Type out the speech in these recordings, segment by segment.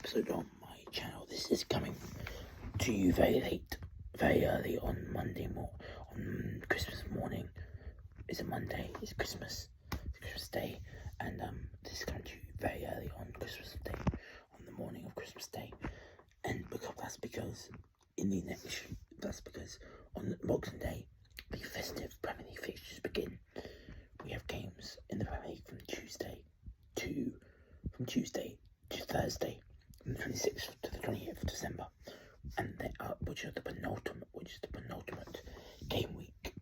episode on my channel. This is coming to you very late, very early on on Christmas morning. It's a Monday, it's Christmas Day, and this is coming to you very early on Christmas Day, on the morning of Christmas Day, and that's because on Boxing Day, the festive Premier League fixtures begin. We have games in the Premier League from Tuesday to Thursday, from the 26th to the 28th of December, and they are, which is the penultimate game week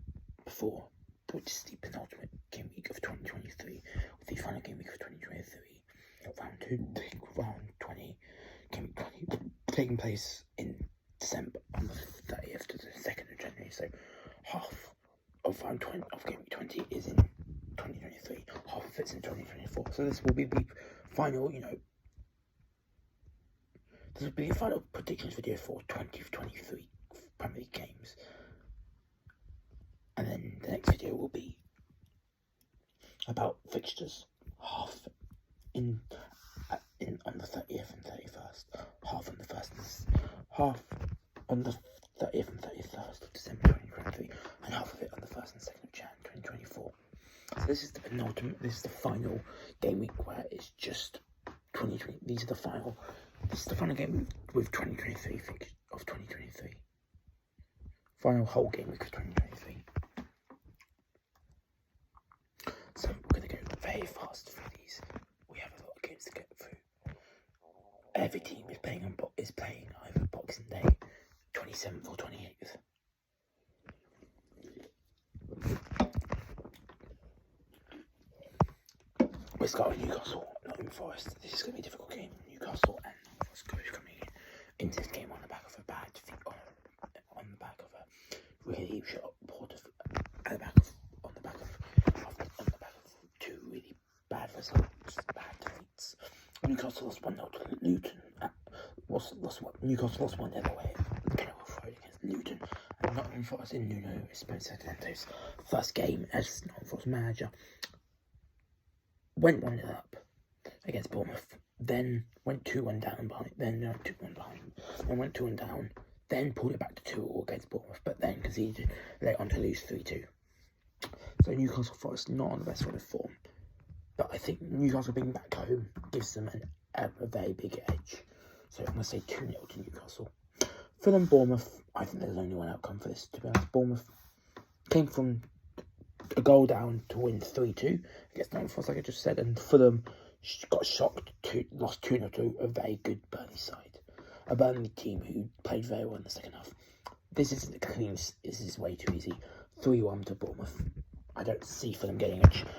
before, which is the penultimate game week of 2023, with the final game week of 2023, round 20, game 20, taking place in December on the 30th to the 2nd of January. So half of round 20 of game week 20 is in 2023, half of it's in 2024. So this will be the final, this will be the final predictions video for 2023 Premier League games. And then the next video will be about fixtures, half on the 30th and 31st, half on the 30th and 31st of December 2023, and half of it on the 1st and 2nd of January 2024. So this is the penultimate, this is the final game week where it's just 2020. This is the final game week with 2023 of 2023. Final whole game week of 2023. So we're gonna go very fast through these. We have a lot of games to get through. Every team is playing either Boxing Day, 27th or 28th. We're starting Newcastle, Nottingham Forest. This is going to be a difficult game. Newcastle and Forest coming into this game on the back of a bad defeat, on the back of a really poor defeat, on the back of two really bad results, bad defeats. Newcastle lost 1-0 to Luton. Newcastle lost 1-0 away at Kenilworth Road against Luton. And Nottingham Forest in Nuno Espirito Santo's first game as Nottingham Forest manager went 1-0 up against Bournemouth, then went 2-1 down behind, then went 2-1 down, then pulled it back to 2-2 against Bournemouth, but then conceded late on to lose 3-2. So Newcastle Forest not on the best sort of form, but I think Newcastle being back home gives them a very big edge. So I'm going to say 2-0 to Newcastle. Fulham Bournemouth, I think there's only one outcome for this, to be honest. Bournemouth came from a goal down to win 3-2 against Nottingham Forest, like I just said, and Fulham got shocked lost 2-0 to a very good Burnley side, a Burnley team who played very well in the second half. This isn't clean. This is way too easy. 3-1 to Bournemouth. I don't see Fulham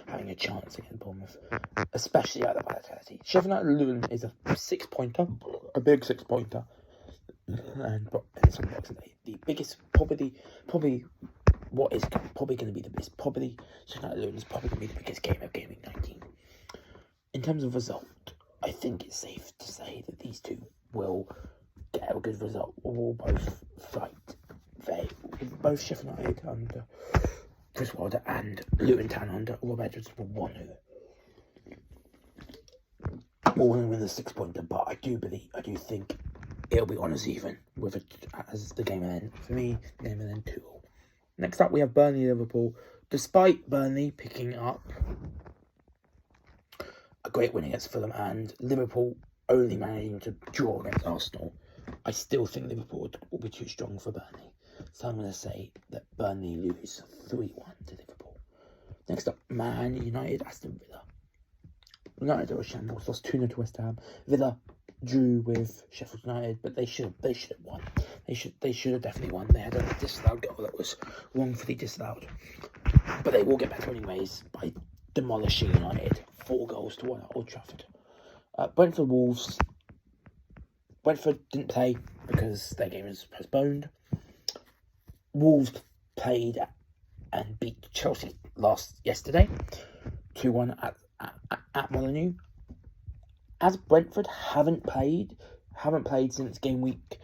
having a chance against Bournemouth, especially at the vitality. Sheffield United Luton is a 6-pointer, a big 6-pointer, and it's on Boxing Day. The biggest, probably what is probably going to be the biggest, Sheffield United Luton is probably going to be the biggest game of Game Week 19. In terms of result, I think it's safe to say that these two will get a good result. Will both fight both Sheffield United under Chris Wilder and Luton Town under Rob Edwards will want to win the 6-pointer, but I do think it'll be on as even as the game will end. For me, the game will end 2-2. Next up, we have Burnley-Liverpool. Despite Burnley picking up a great win against Fulham and Liverpool only managing to draw against Arsenal, I still think Liverpool will be too strong for Burnley. So I'm going to say that Burnley lose 3-1 to Liverpool. Next up, Man United, Aston Villa. United are a shambles, lost 2-0 to West Ham. Villa drew with Sheffield United, but they should have won. They should have definitely won. They had a disallowed goal that was wrongfully disallowed, but they will get better anyways by demolishing United 4-1 at Old Trafford. Brentford Wolves. Brentford didn't play because their game was postponed. Wolves played and beat Chelsea yesterday 2-1 at Molineux. As Brentford haven't played since game week,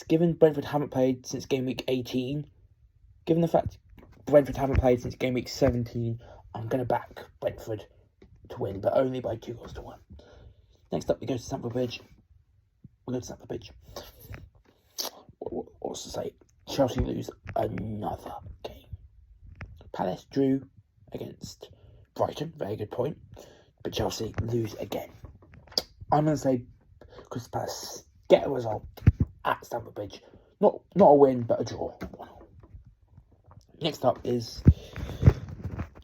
given Brentford haven't played since game week 18, given the fact Brentford haven't played since game week 17, I'm going to back Brentford to win, but only by 2-1. Next up, we go to Stamford Bridge. We're going to Stamford Bridge. What's to say? Chelsea lose another game. Palace drew against Brighton. Very good point. But Chelsea lose again. I'm going to say Crystal Palace get a result at Stamford Bridge. Not a win, but a draw. 1-1. Next up is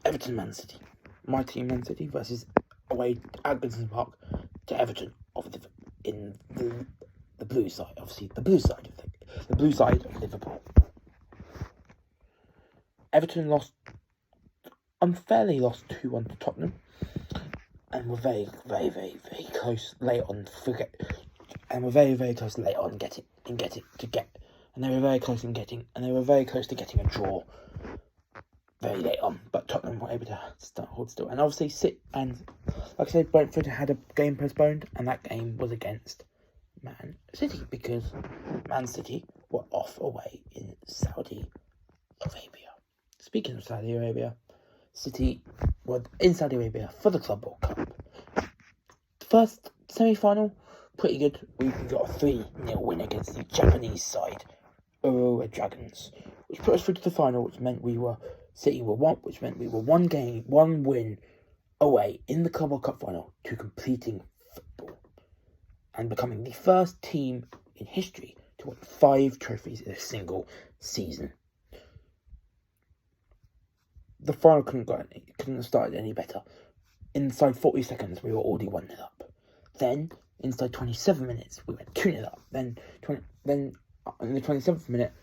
Everton Man City. My team Man City versus away at Goodison Park to Everton in the blue side. Obviously, the blue side of Liverpool. Everton unfairly lost 2-1 to Tottenham, and were very, very, very, very close late on. And were very, very close late on and they were very close to getting a draw very late on. But Tottenham were able to hold still, and obviously like I said, Brentford had a game postponed, and that game was against Man City because Man City were off away in Saudi Arabia. Speaking of Saudi Arabia, City were in Saudi Arabia for the Club World Cup. First semi-final, pretty good. We got a 3-0 win against the Japanese side, Red Dragons, which put us through to the final, which meant we were one win away in the Club World Cup final to completing football and becoming the first team in history to win 5 trophies in a single season. The final couldn't have started any better. Inside 40 seconds, we were already 1-0 up. Then, inside 27 minutes, we went 2-0 up. Then in the 27th minute,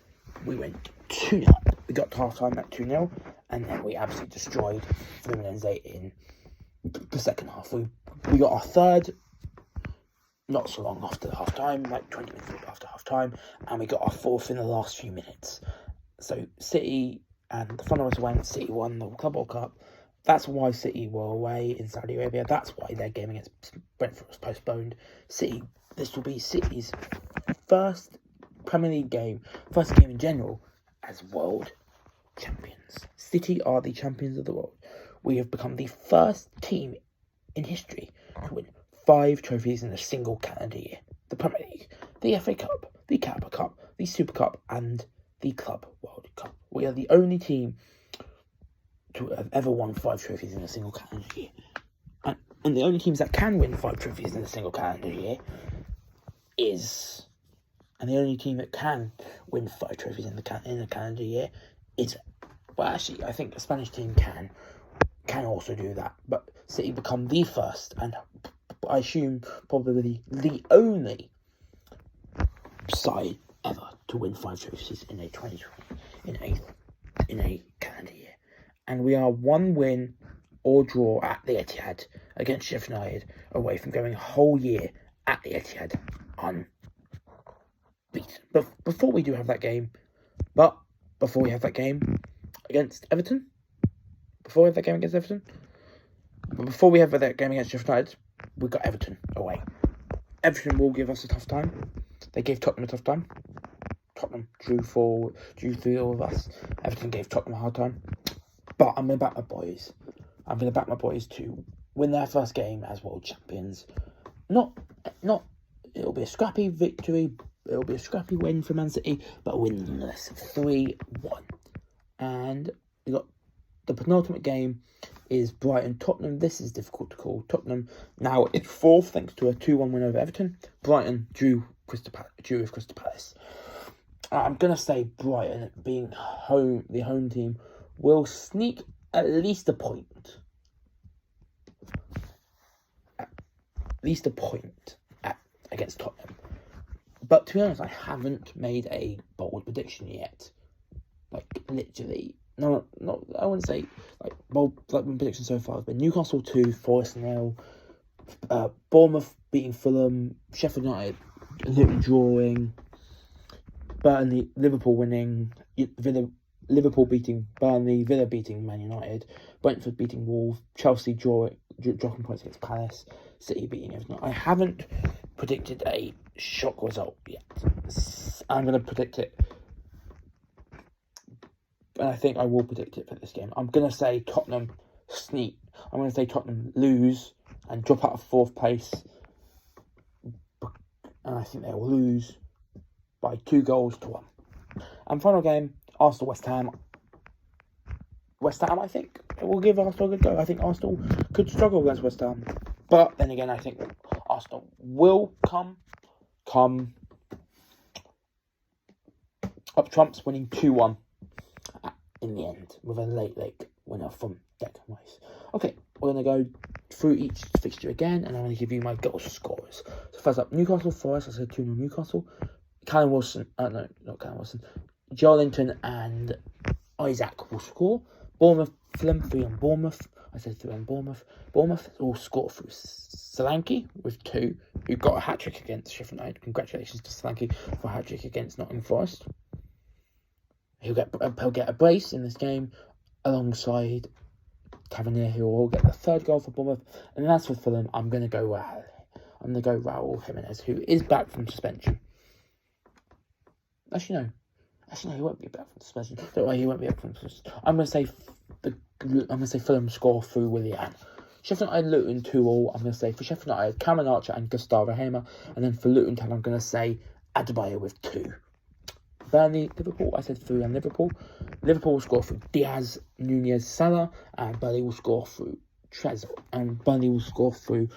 we went 2-0 up. We got to half-time at 2-0, and then we absolutely destroyed Fluminense in the second half. We got our third not so long after half-time, like 20 minutes after half-time, and we got our fourth in the last few minutes. So, City... And the final went, City won the Club World Cup. That's why City were away in Saudi Arabia. That's why their game against Brentford was postponed. This will be City's first Premier League game, first game in general, as world champions. City are the champions of the world. We have become the first team in history to win 5 trophies in a single calendar year. The Premier League, the FA Cup, the Carabao Cup, the Super Cup, and the Club World Cup. We are the only team to have ever won 5 trophies in a single calendar year. And the only teams that can win 5 trophies in a single calendar year and the only team that can win 5 trophies in a calendar year is, well, actually, I think a Spanish team can also do that. But City become the first, and I assume probably the only side ever to win 5 trophies in a calendar year. And we are 1 win or draw at the Etihad against Sheffield United away from going a whole year at the Etihad unbeaten. But before we have that game against Everton, before we have that game against Sheffield United, we got Everton away. Everton will give us a tough time. They gave Tottenham a tough time. Tottenham drew 3 of us. Everton gave Tottenham a hard time. But I'm going to back my boys. I'm going to back my boys to win their first game as world champions. It'll be a scrappy victory. It'll be a scrappy win for Man City, but a win nonetheless. 3-1. And we got the penultimate game is Brighton-Tottenham. This is difficult to call. Tottenham now in 4th thanks to a 2-1 win over Everton. Brighton drew with Crystal Palace. I'm going to say Brighton, being the home team, will sneak at least a point. Against Tottenham. But to be honest, I haven't made a bold prediction yet. Like, literally. No, I wouldn't say, bold, my prediction so far has been Newcastle 2, Forest 0, Bournemouth beating Fulham, Sheffield United literally drawing, Burnley, Liverpool winning, Liverpool beating Burnley, Villa beating Man United, Brentford beating Wolves, Chelsea dropping points against Palace, City beating Everton. I haven't predicted a shock result yet. I'm going to predict it, and I think I will predict it for this game. I'm going to say Tottenham sneak. I'm going to say Tottenham lose and drop out of 4th place and I think they will lose by 2-1. And final game, Arsenal-West Ham. West Ham, I think, will give Arsenal a good go. I think Arsenal could struggle against West Ham. But then again, I think Arsenal will come up trumps, winning 2-1 in the end with a late winner from Declan Rice. Okay, we're going to go through each fixture again, and I'm going to give you my goal scorers. So first up, Newcastle Forest. I said 2-0 Newcastle. Callum Wilson, no, not Callum Wilson. Joe Linton and Isaac will score. Bournemouth, Fulham, 3-1 Bournemouth. I said 3-1 Bournemouth. Bournemouth will score through Solanke with 2, who got a hat-trick against Sheffield United. Congratulations to Solanke for a hat-trick against Nottingham Forest. He'll get a brace in this game alongside Tavernier, who will get the 3rd goal for Bournemouth. And as for Fulham, I'm going to go Raul Jimenez, who is back from suspension. Actually, no, he won't be back from suspension. Don't worry, he won't be back from suspension. I'm going to say Fulham score through Willian. Sheffield United, Luton 2-2. I'm going to say for Sheffield United, Cameron Archer and Gustavo Hamer. And then for Luton Town, I'm going to say Adebayo with 2. Burnley, Liverpool, I said 3-1 Liverpool. Liverpool will score through Diaz, Nunez, Salah, and Burnley will score through Trez, and Burnley will score through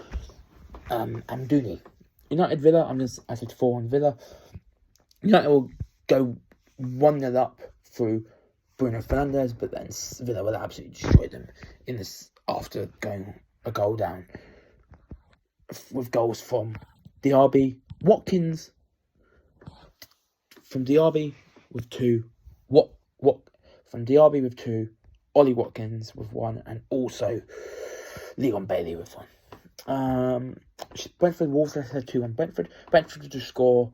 Amdouni. United Villa, I said 4-1 Villa. United will go 1-0 up through Bruno Fernandes, but then Villa will absolutely destroy them in this after going a goal down, with goals from Diaby, Watkins. From Diaby with 2, from Diaby with 2, Ollie Watkins with 1, and also Leon Bailey with 1. Brentford Wolves, I said 2-1 Brentford. Brentford will score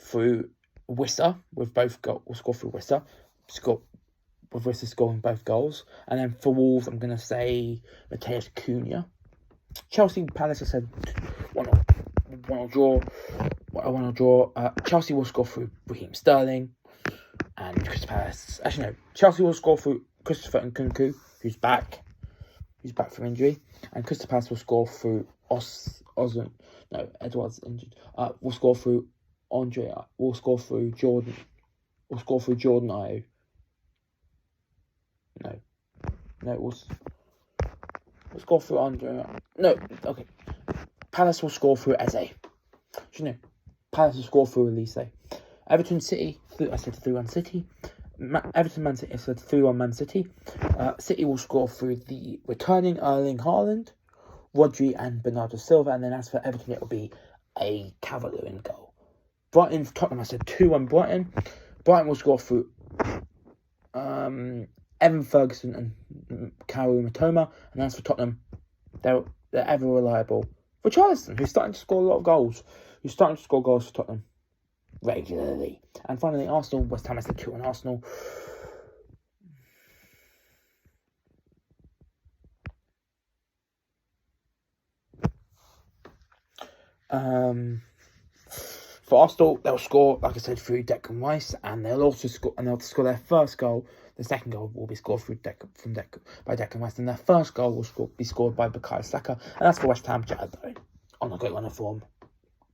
through Wissa with both goals. Will score through Wissa. With Wissa scoring both goals. And then for Wolves, I'm going to say Mateus Cunha. Chelsea Palace, I said 1-1 draw. Chelsea will score through Raheem Sterling and Crystal Palace. Actually, no. Chelsea will score through Christopher Nkunku, who's back from injury, and Crystal Palace will score through Edward's injured. Will score through Andre. Will score through Jordan. Will score through Jordan Ayew. We'll score through Andre. No, okay. Palace will score through Eze. Palace will score through Elise. Everton City, I said 3-1 City. Everton Man City, I said 3-1 Man City. City will score through the returning Erling Haaland, Rodri and Bernardo Silva. And then as for Everton, it will be a Calvert-Lewin goal. Brighton Tottenham, I said 2-1 Brighton. Brighton will score through Evan Ferguson and Kaoru Matoma. And as for Tottenham, they're ever reliable Richarlison, who's starting to score a lot of goals. Who's starting to score goals for Tottenham regularly. And finally, Arsenal, West Ham, I said 2-1 Arsenal. For Arsenal, they'll score, like I said, through Declan Rice, and they'll also score, and they'll score their first goal. The second goal will be scored by Declan Rice, and their first goal will be scored by Bukayo Saka. And that's for West Ham, Jared Bowen, on a great run of form.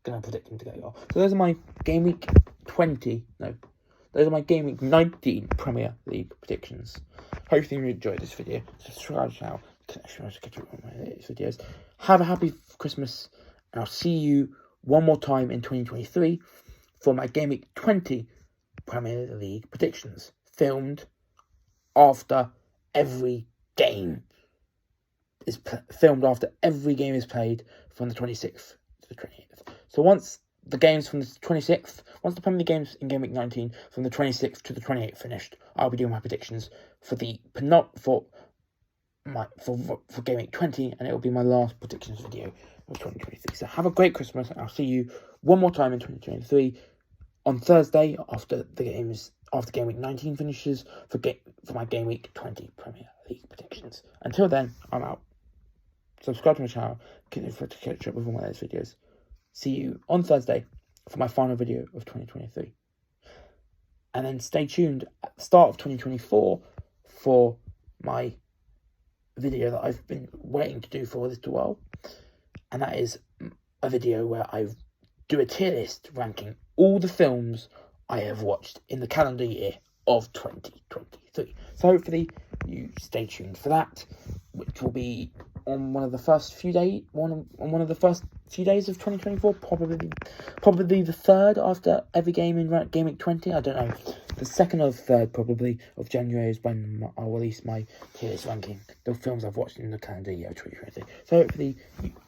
Going to predict him to get a goal. So those are my Game Week 19 Premier League predictions. Hopefully you enjoyed this video. Subscribe to the channel to catch up on my latest videos. Have a happy Christmas, and I'll see you one more time in 2023 for my Game Week 20 Premier League predictions, filmed after every game is played from the 26th to the 28th. So once the games from the 26th, once the Premier League games in Game Week 19 from the 26th to the 28th finished, I'll be doing my predictions for the for Game Week 20, and it will be my last predictions video of 2023. So have a great Christmas, and I'll see you one more time in 2023 on Thursday after Game Week 19 finishes for my Game Week 20 Premier League predictions. Until then, I'm out. Subscribe to my channel to catch up with all my latest videos. See you on Thursday for my final video of 2023. And then stay tuned at the start of 2024 for my video that I've been waiting to do for a little while. and that is a video where I do a tier list ranking all the films I have watched in the calendar year of 2023. So hopefully you stay tuned for that, which will be on one of the first few days, one of the first few days of 2024, probably the third after every game in Gameweek 20. I don't know. The second or third, probably, of January is when I'll release my tier list ranking, the films I've watched in the calendar year of 2023. So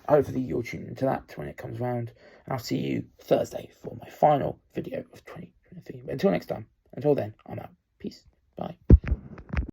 hopefully you'll tune into that when it comes around. And I'll see you Thursday for my final video of 2023. Until next time. Until then, I'm out. Peace. Bye.